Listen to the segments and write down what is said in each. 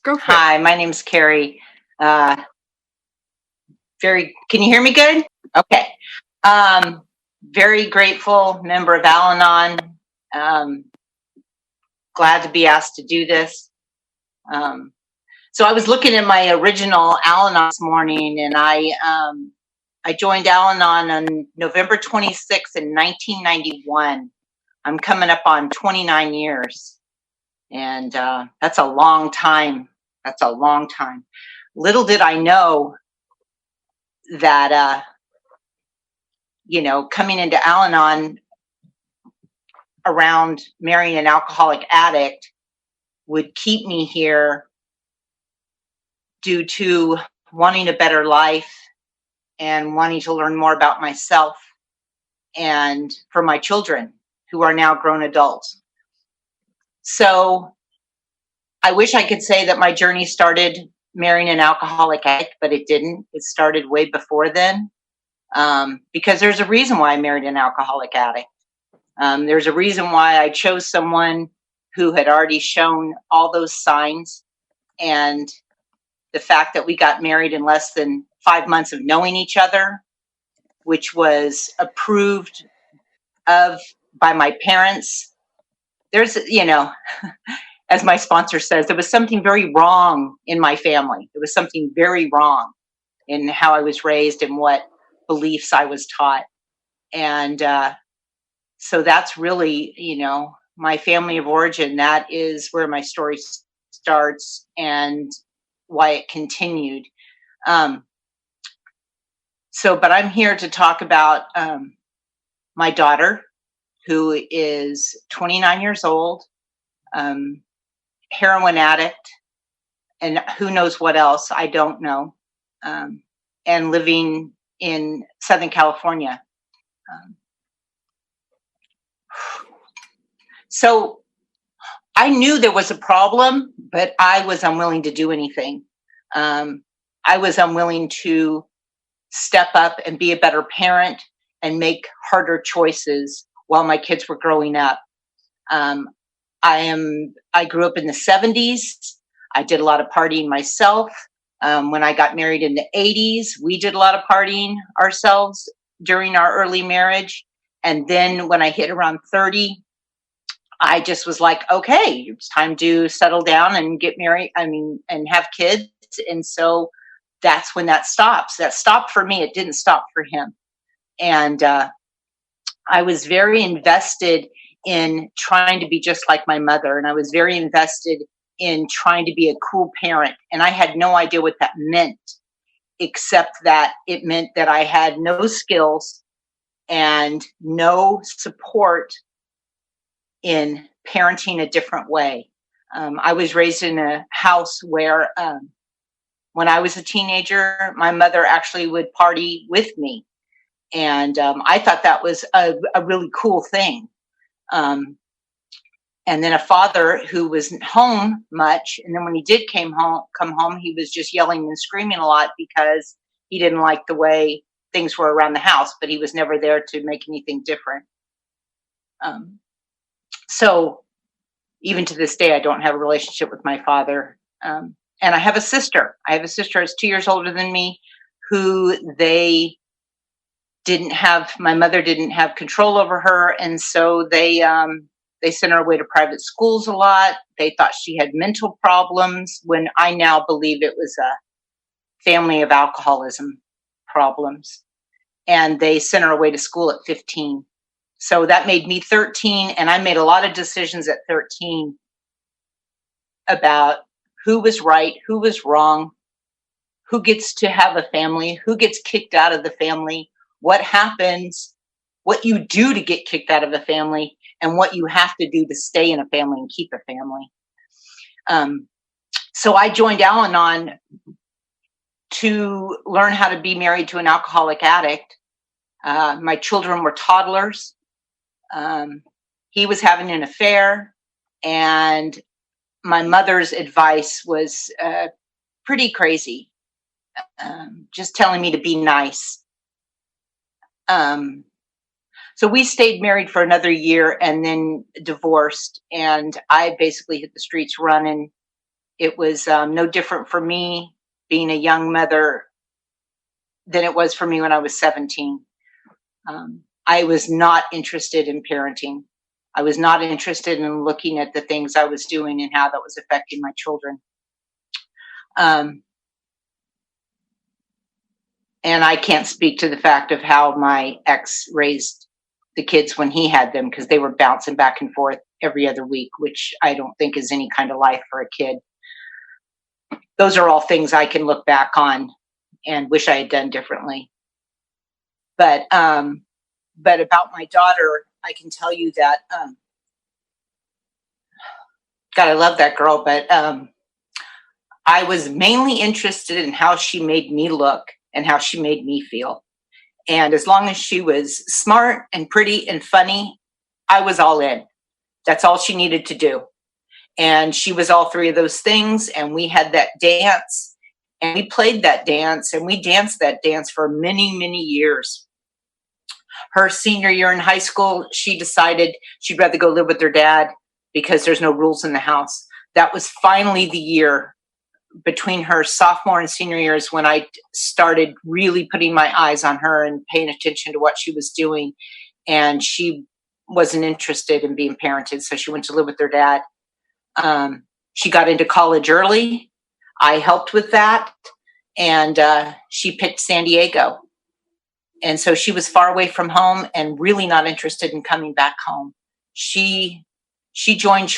Go for it. Hi, my name's Kerry. Uh, can you hear me good? Okay. Um, very grateful member of Al-Anon. Um, glad to be asked to do this. Um, so I was looking at my original Al-Anon this morning, and I joined Al-Anon on November 26th in 1991. I'm coming up on 29 years, and that's a long time. That's a long time. Little did I know that coming into Al-Anon around marrying an alcoholic addict would keep me here due to wanting a better life and wanting to learn more about myself and for my children who are now grown adults. So I wish I could say that my journey started marrying an alcoholic addict, but it didn't. It started way before then, because there's a reason why I married an alcoholic addict. There's a reason why I chose someone who had already shown all those signs, and the fact that we got married in less than 5 months of knowing each other, which was approved of by my parents. There's, as my sponsor says, there was something very wrong in my family. There was something very wrong in how I was raised and what beliefs I was taught. And so that's really, my family of origin. That is where my story starts and why it continued. But I'm here to talk about my daughter, who is 29 years old, heroin addict, and who knows what else, I don't know, and living in Southern California. So I knew there was a problem, but I was unwilling to do anything. I was unwilling to step up and be a better parent and make harder choices while my kids were growing up. I grew up in the 70s. I did a lot of partying myself. When I got married in the 80s, we did a lot of partying ourselves during our early marriage. And then when I hit around 30, I just was like, okay, it's time to settle down and get married. And have kids. And so that's when that stops. That stopped for me. It didn't stop for him. And I was very invested in trying to be just like my mother. And I was very invested in trying to be a cool parent. And I had no idea what that meant, except that it meant that I had no skills and no support in parenting a different way. I was raised in a house where when I was a teenager, my mother actually would party with me. And I thought that was a really cool thing. And then a father who wasn't home much. And then when he did come home, he was just yelling and screaming a lot because he didn't like the way things were around the house, but he was never there to make anything different. So even to this day, I don't have a relationship with my father. And I have a sister. I have a sister who's 2 years older than me, who my mother didn't have control over her. And so they sent her away to private schools a lot. They thought she had mental problems, when I now believe it was a family of alcoholism problems. And they sent her away to school at 15. So that made me 13. And I made a lot of decisions at 13 about who was right, who was wrong, who gets to have a family, who gets kicked out of the family, what happens, what you do to get kicked out of a family, and what you have to do to stay in a family and keep a family. So I joined Al-Anon to learn how to be married to an alcoholic addict. My children were toddlers. He was having an affair, and my mother's advice was pretty crazy, just telling me to be nice. So we stayed married for another year and then divorced, and I basically hit the streets running It was no different for me being a young mother than it was for me when I was 17. I was not interested in parenting. I was not interested in looking at the things I was doing and how that was affecting my children. And I can't speak to the fact of how my ex raised the kids when he had them, because they were bouncing back and forth every other week, which I don't think is any kind of life for a kid. Those are all things I can look back on and wish I had done differently. But about my daughter, I can tell you that, God, I love that girl, but I was mainly interested in how she made me look and how she made me feel. And as long as she was smart and pretty and funny, I was all in. That's all she needed to do. And she was all three of those things. And we had that dance, and we played that dance, and we danced that dance for many, many years. Her senior year in high school, she decided she'd rather go live with her dad because there's no rules in the house. That was finally the year between her sophomore and senior years when I started really putting my eyes on her and paying attention to what she was doing. And she wasn't interested in being parented, so she went to live with her dad. She got into college early. I helped with that. And she picked San Diego. And so she was far away from home and really not interested in coming back home. She joined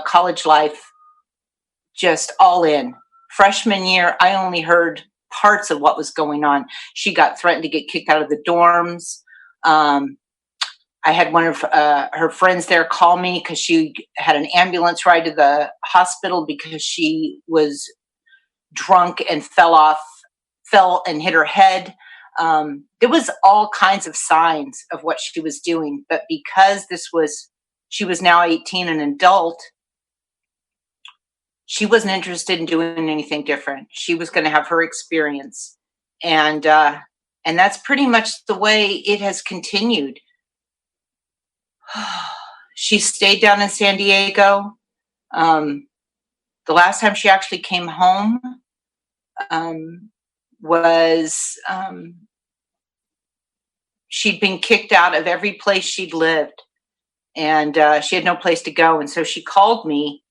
college life just all in. Freshman year, I only heard parts of what was going on. She got threatened to get kicked out of the dorms. I had one of her friends there call me because she had an ambulance ride to the hospital because she was drunk and fell and hit her head. There was all kinds of signs of what she was doing, but because she was now 18, an adult, she wasn't interested in doing anything different. She was going to have her experience. And that's pretty much the way it has continued. She stayed down in San Diego. The last time she actually came home was she'd been kicked out of every place she'd lived, and she had no place to go. And so she called me,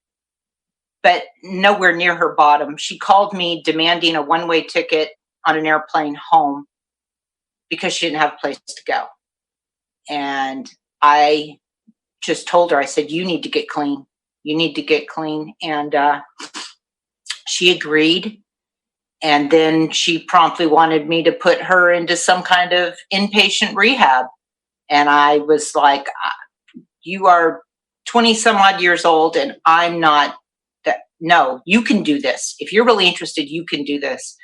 but nowhere near her bottom. She called me demanding a one-way ticket on an airplane home because she didn't have a place to go. And I just told her, I said, you need to get clean. You need to get clean. And she agreed. And then she promptly wanted me to put her into some kind of inpatient rehab. And I was like, you are 20 some odd years old and I'm not. No, you can do this. If you're really interested, you can do this.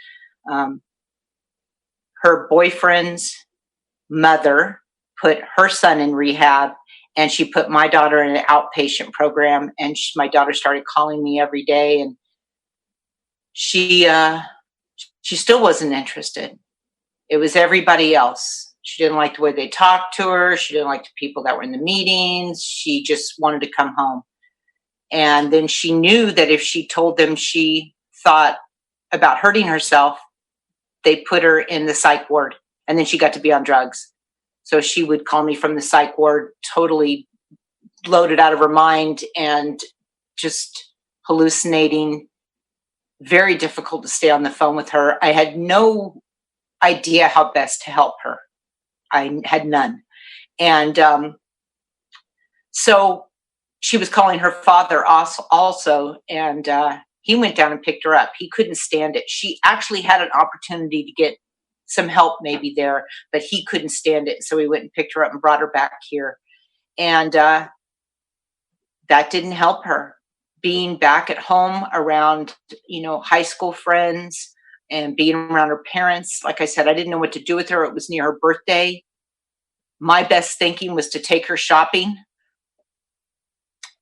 Her boyfriend's mother put her son in rehab, and she put my daughter in an outpatient program. And my daughter started calling me every day, and she still wasn't interested. It was everybody else. She didn't like the way they talked to her. She didn't like the people that were in the meetings. She just wanted to come home. And then she knew that if she told them she thought about hurting herself, they put her in the psych ward, and then she got to be on drugs. So she would call me from the psych ward, totally loaded out of her mind and just hallucinating. Very difficult to stay on the phone with her. I had no idea how best to help her. I had none. And so she was calling her father also, and he went down and picked her up. He couldn't stand it. She actually had an opportunity to get some help maybe there, but he couldn't stand it. So he went and picked her up and brought her back here. And that didn't help her. Being back at home around, high school friends and being around her parents. Like I said, I didn't know what to do with her. It was near her birthday. My best thinking was to take her shopping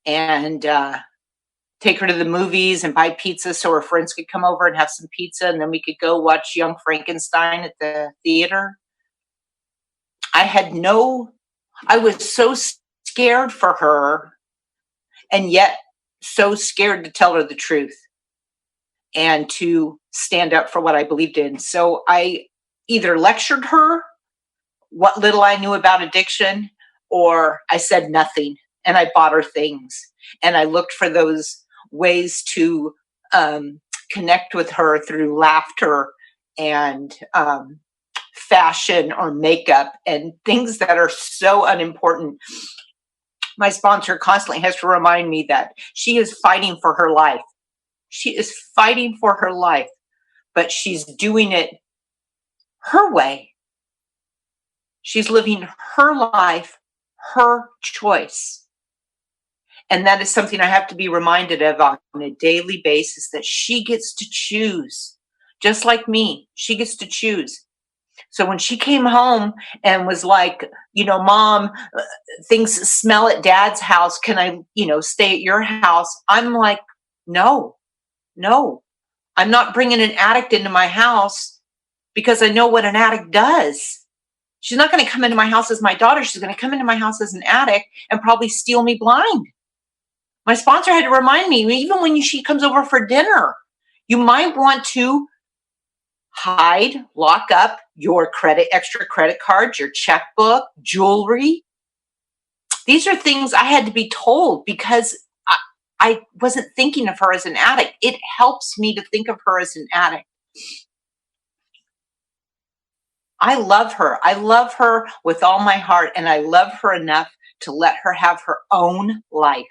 and take her to the movies and buy pizza so her friends could come over and have some pizza, and then we could go watch Young Frankenstein at the theater. I was so scared for her, and yet so scared to tell her the truth. and to stand up for what I believed in. So I either lectured her what little I knew about addiction, or I said nothing and I bought her things. And I looked for those ways to connect with her through laughter and fashion or makeup and things that are so unimportant. My sponsor constantly has to remind me that she is fighting for her life. She is fighting for her life, but she's doing it her way. She's living her life, her choice. And that is something I have to be reminded of on a daily basis, that she gets to choose. Just like me, she gets to choose. So when she came home and was like, Mom, things smell at Dad's house. Can I, stay at your house? I'm like, no, I'm not bringing an addict into my house, because I know what an addict does. She's not going to come into my house as my daughter. She's going to come into my house as an addict and probably steal me blind. My sponsor had to remind me, even when she comes over for dinner, you might want to hide, lock up your extra credit cards, your checkbook, jewelry. These are things I had to be told because I wasn't thinking of her as an addict. It helps me to think of her as an addict. I love her. I love her with all my heart, and I love her enough to let her have her own life.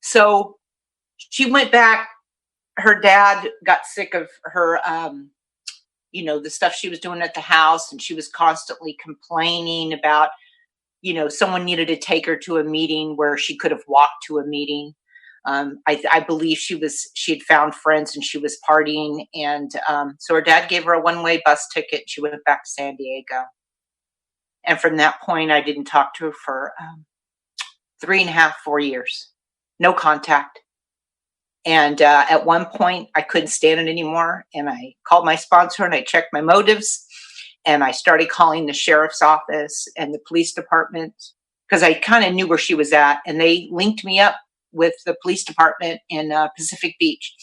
So she went back. Her dad got sick of her, the stuff she was doing at the house, and she was constantly complaining about, someone needed to take her to a meeting where she could have walked to a meeting. I believe she had found friends and she was partying. And so her dad gave her a one-way bus ticket. She went back to San Diego. And from that point, I didn't talk to her for 3.5, 4 years. No contact. And at one point, I couldn't stand it anymore. And I called my sponsor and I checked my motives. And I started calling the sheriff's office and the police department, because I kind of knew where she was at. And they linked me up with the police department in Pacific Beach.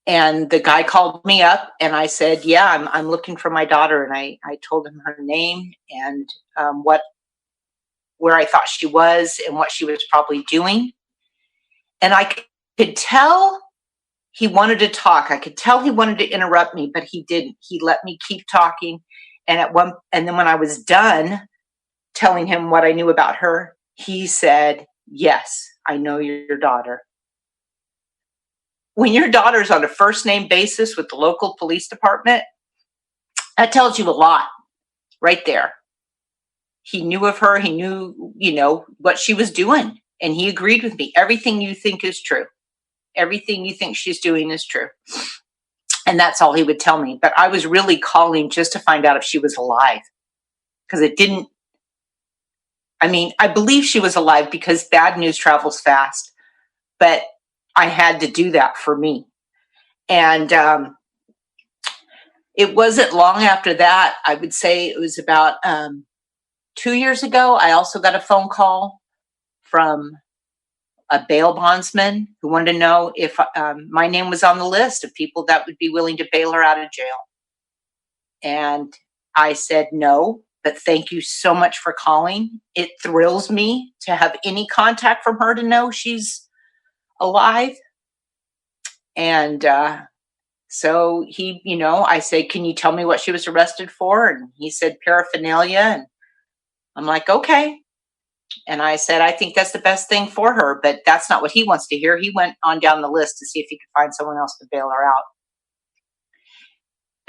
And the guy called me up and I said, yeah, I'm looking for my daughter. And I told him her name and where I thought she was and what she was probably doing. And I could tell he wanted to talk. I could tell he wanted to interrupt me, but he didn't. He let me keep talking. And then when I was done telling him what I knew about her, he said, yes, I know your daughter. When your daughter's on a first name basis with the local police department, that tells you a lot right there. He knew of her. He knew, what she was doing. And he agreed with me. Everything you think is true. Everything you think she's doing is true. And that's all he would tell me. But I was really calling just to find out if she was alive. Because I believe she was alive because bad news travels fast. But I had to do that for me. And it wasn't long after that. I would say it was about 2 years ago. I also got a phone call from a bail bondsman who wanted to know if my name was on the list of people that would be willing to bail her out of jail. And I said no, but thank you so much for calling. It thrills me to have any contact from her to know she's alive. And so he, I said, can you tell me what she was arrested for? And he said paraphernalia. And I'm like, okay. And I said, I think that's the best thing for her, but that's not what he wants to hear. He went on down the list to see if he could find someone else to bail her out.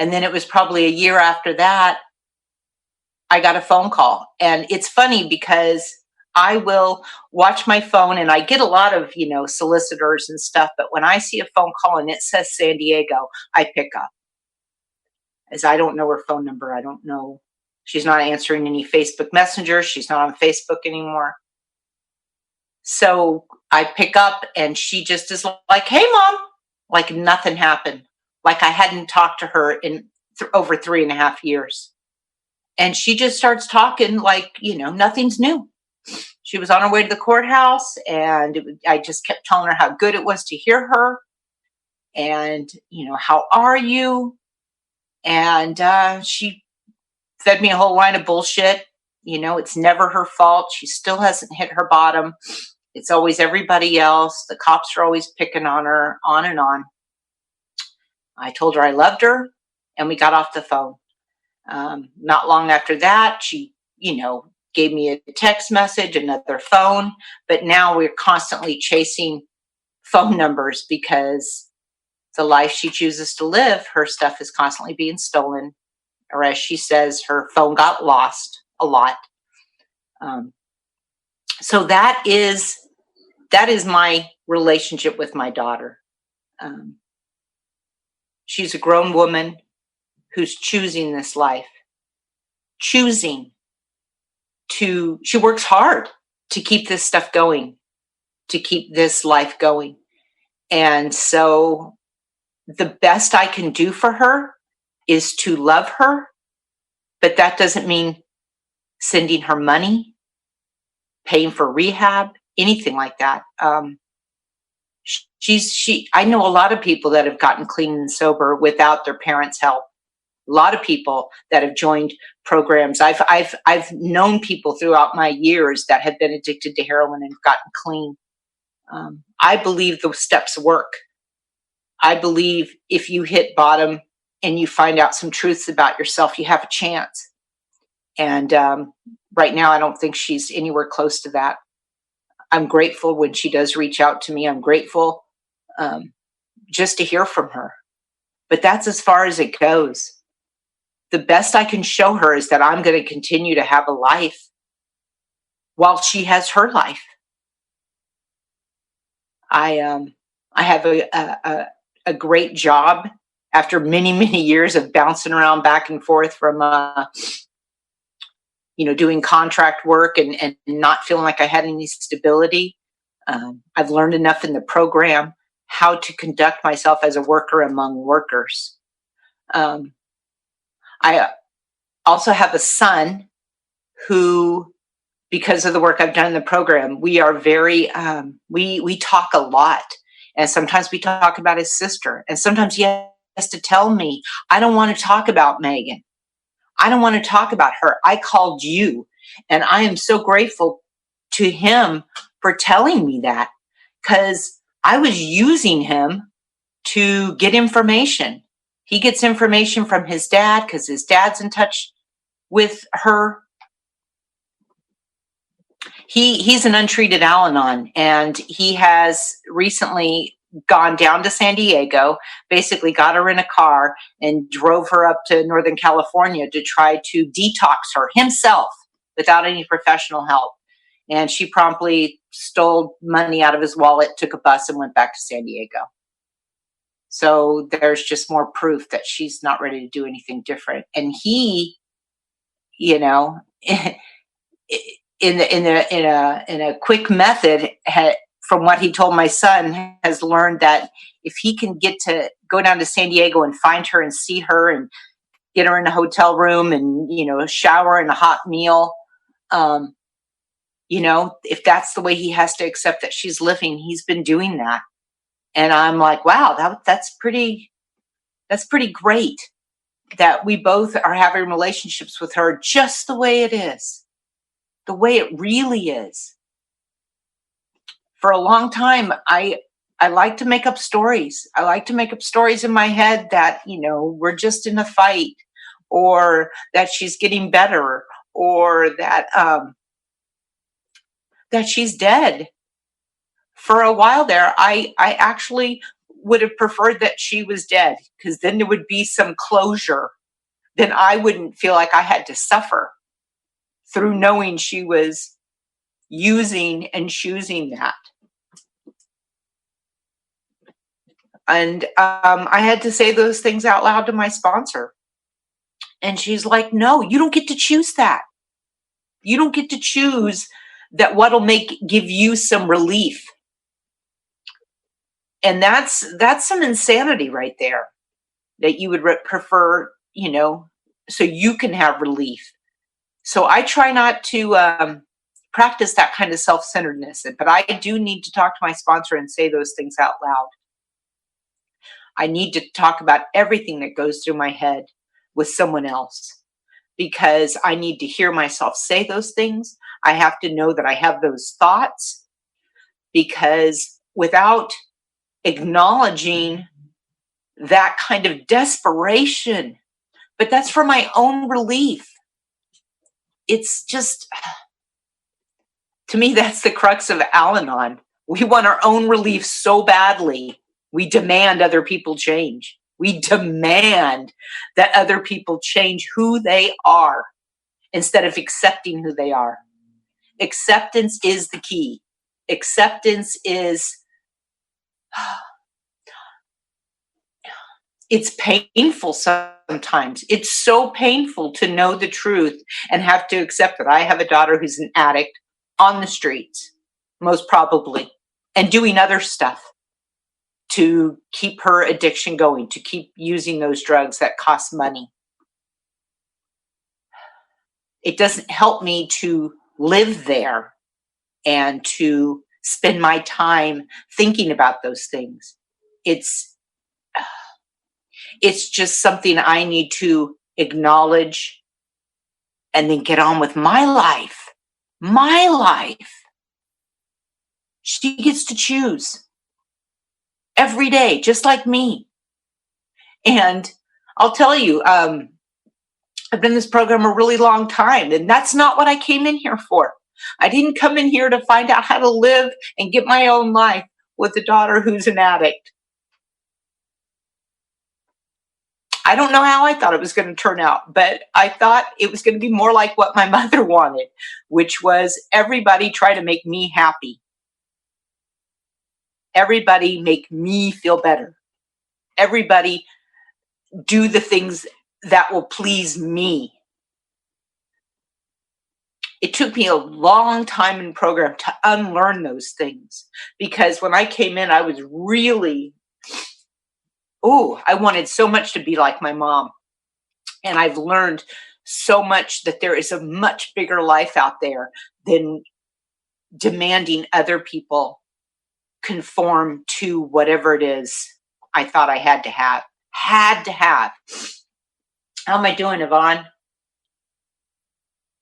And then it was probably a year after that, I got a phone call. And it's funny because I will watch my phone and I get a lot of, solicitors and stuff. But when I see a phone call and it says San Diego, I pick up. As I don't know her phone number. I don't know. She's not answering any Facebook Messenger. She's not on Facebook anymore. So I pick up and she just is like, hey, Mom, like nothing happened. Like I hadn't talked to her in over 3.5 years. And she just starts talking like, nothing's new. She was on her way to the courthouse, and I just kept telling her how good it was to hear her. And, how are you? And she fed me a whole line of bullshit. It's never her fault. She still hasn't hit her bottom. It's always everybody else. The cops are always picking on her, on and on. I told her I loved her, and we got off the phone. Not long after that, she, gave me a text message, another phone, but now we're constantly chasing phone numbers because the life she chooses to live, her stuff is constantly being stolen, or as she says, her phone got lost a lot. So that is my relationship with my daughter. She's a grown woman who's choosing this life, she works hard to keep this stuff going, to keep this life going. And so the best I can do for her is to love her, but that doesn't mean sending her money, paying for rehab, anything like that. I know a lot of people that have gotten clean and sober without their parents' help. A lot of people that have joined programs. I've known people throughout my years that have been addicted to heroin and have gotten clean. I believe those steps work. I believe if you hit bottom and you find out some truths about yourself, you have a chance. And right now, I don't think she's anywhere close to that. I'm grateful when she does reach out to me. I'm grateful just to hear from her. But that's as far as it goes. The best I can show her is that I'm going to continue to have a life while she has her life. I have a great job after many, many years of bouncing around back and forth from, doing contract work and not feeling like I had any stability. I've learned enough in the program how to conduct myself as a worker among workers. I also have a son who, because of the work I've done in the program, we are very, we talk a lot. And sometimes we talk about his sister. And sometimes he has to tell me, I don't want to talk about Megan. I don't want to talk about her. I called you. And I am so grateful to him for telling me that, because I was using him to get information. He gets information from his dad because his dad's in touch with her. He's an untreated Al-Anon, and he has recently gone down to San Diego, basically got her in a car and drove her up to Northern California to try to detox her himself without any professional help. And she promptly stole money out of his wallet, took a bus, and went back to San Diego. So there's just more proof that she's not ready to do anything different. And he, in a quick method, from what he told my son, has learned that if he can get to go down to San Diego and find her and see her and get her in a hotel room and, a shower and a hot meal, if that's the way he has to accept that she's living, he's been doing that. And I'm like, wow, that's pretty great that we both are having relationships with her just the way it is, the way it really is. For a long time, I like to make up stories. I like to make up stories in my head that, we're just in a fight, or that she's getting better, or that she's dead. For a while there, I actually would have preferred that she was dead, because then there would be some closure. Then I wouldn't feel like I had to suffer through knowing she was using and choosing that. And I had to say those things out loud to my sponsor. And she's like, no, you don't get to choose that. You don't get to choose that what'll give you some relief. And that's some insanity right there, that you would prefer, so you can have relief. So I try not to practice that kind of self-centeredness. But I do need to talk to my sponsor and say those things out loud. I need to talk about everything that goes through my head with someone else, because I need to hear myself say those things. I have to know that I have those thoughts, because without acknowledging that kind of desperation, but that's for my own relief. It's just, to me, that's the crux of Al-Anon. We want our own relief so badly. We demand other people change. We demand that other people change who they are instead of accepting who they are. Acceptance is the key. Acceptance is, it's painful sometimes. It's so painful to know the truth and have to accept that I have a daughter who's an addict on the streets, most probably, and doing other stuff to keep her addiction going, to keep using those drugs that cost money. It doesn't help me to live there and to spend my time thinking about those things. It's just something I need to acknowledge and then get on with my life. My life. She gets to choose every day, just like me. And I'll tell you, I've been in this program a really long time, and that's not what I came in here for. I didn't come in here to find out how to live and get my own life with a daughter who's an addict. I don't know how I thought it was going to turn out, but I thought it was going to be more like what my mother wanted, which was everybody try to make me happy. Everybody make me feel better. Everybody do the things that will please me. It took me a long time in program to unlearn those things, because when I came in, I was really, I wanted so much to be like my mom. And I've learned so much that there is a much bigger life out there than demanding other people conform to whatever it is I thought I had to have. How am I doing, Yvonne?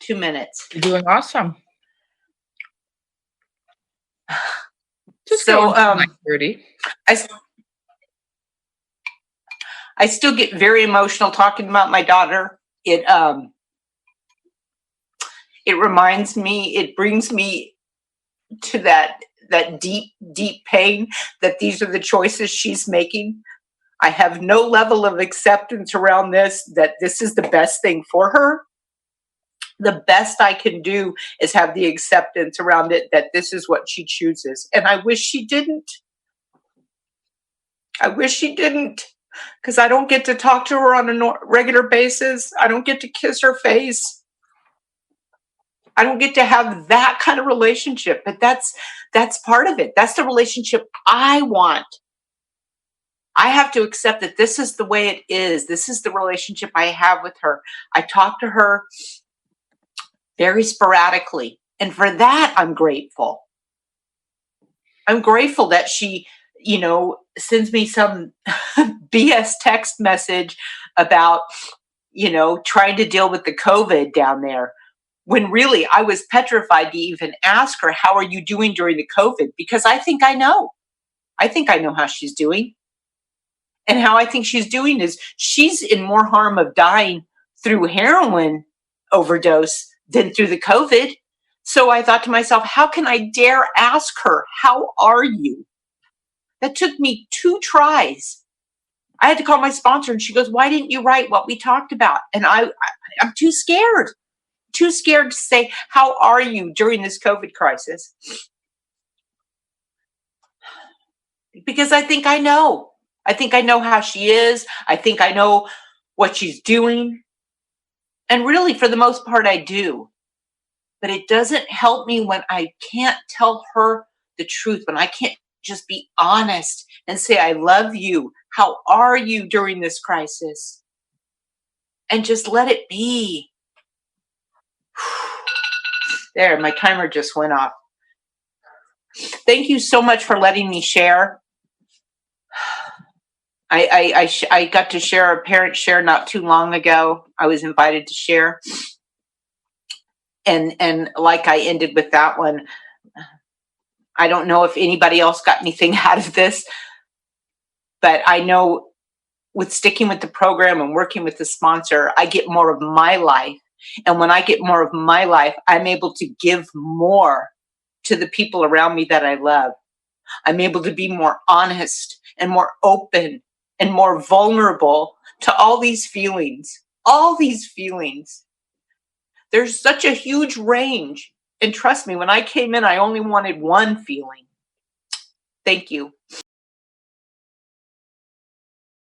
2 minutes. You're doing awesome. Just so 30. I still get very emotional talking about my daughter. It reminds me, it brings me to that deep, deep pain that these are the choices she's making. I have no level of acceptance around this, that this is the best thing for her. The best I can do is have the acceptance around it that this is what she chooses. And I wish she didn't. I wish she didn't, because I don't get to talk to her on a regular basis. I don't get to kiss her face. I don't get to have that kind of relationship, but that's part of it. That's the relationship I want. I have to accept that this is the way it is. This is the relationship I have with her. I talk to her very sporadically, and for that, I'm grateful. I'm grateful that she, sends me some BS text message about, trying to deal with the COVID down there, when really I was petrified to even ask her, how are you doing during the COVID? Because I think I know. I think I know how she's doing. And how I think she's doing is she's in more harm of dying through heroin overdose than through the COVID. So I thought to myself, how can I dare ask her, how are you? That took me 2 tries. I had to call my sponsor, and she goes, why didn't you write what we talked about? And I'm too scared to say, how are you during this COVID crisis? Because I think I know. I think I know how she is. I think I know what she's doing. And really, for the most part, I do. But it doesn't help me when I can't tell her the truth, when I can't just be honest and say, I love you. How are you during this crisis? And just let it be. There, my timer just went off. Thank you so much for letting me share. I got to share a parent share not too long ago. I was invited to share. And like I ended with that one, I don't know if anybody else got anything out of this, but I know with sticking with the program and working with the sponsor, I get more of my life. And when I get more of my life, I'm able to give more to the people around me that I love. I'm able to be more honest and more open and more vulnerable to all these feelings. All these feelings. There's such a huge range. And trust me, when I came in, I only wanted one feeling. Thank you.